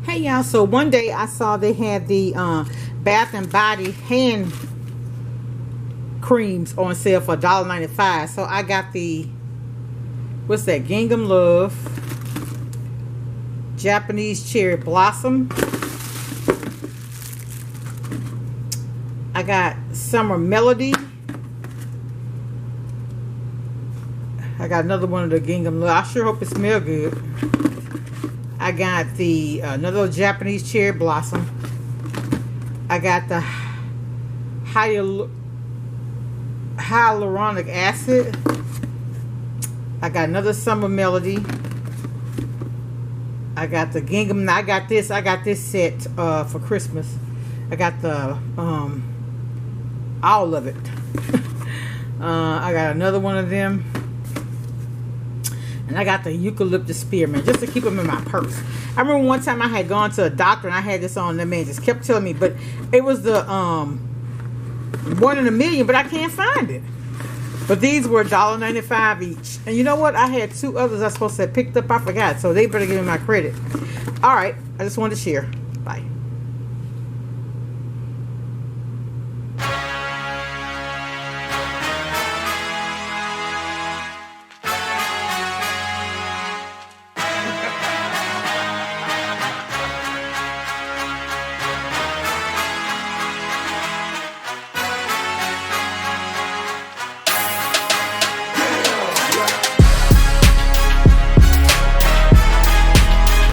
Hey y'all, so one day I saw they had the Bath and Body hand creams on sale for $1.95. So I got the, what's that, Gingham Love Japanese Cherry Blossom. I got Summer Melody. I got another one of the Gingham Love. I sure hope it smells good. I got the another Japanese Cherry Blossom. I got the hyaluronic acid. I got another Summer Melody. I got the Gingham. I got this set for Christmas. I got the all of it. I got another one of them. And I got the eucalyptus spearmint just to keep them in my purse. I remember one time I had gone to a doctor and I had this on. The man just kept telling me, but it was the 1 in a million, but I can't find it. But these were $1.95 each. And you know what? I had 2 others I was supposed to have picked up. I forgot. So they better give me my credit. All right. I just wanted to share.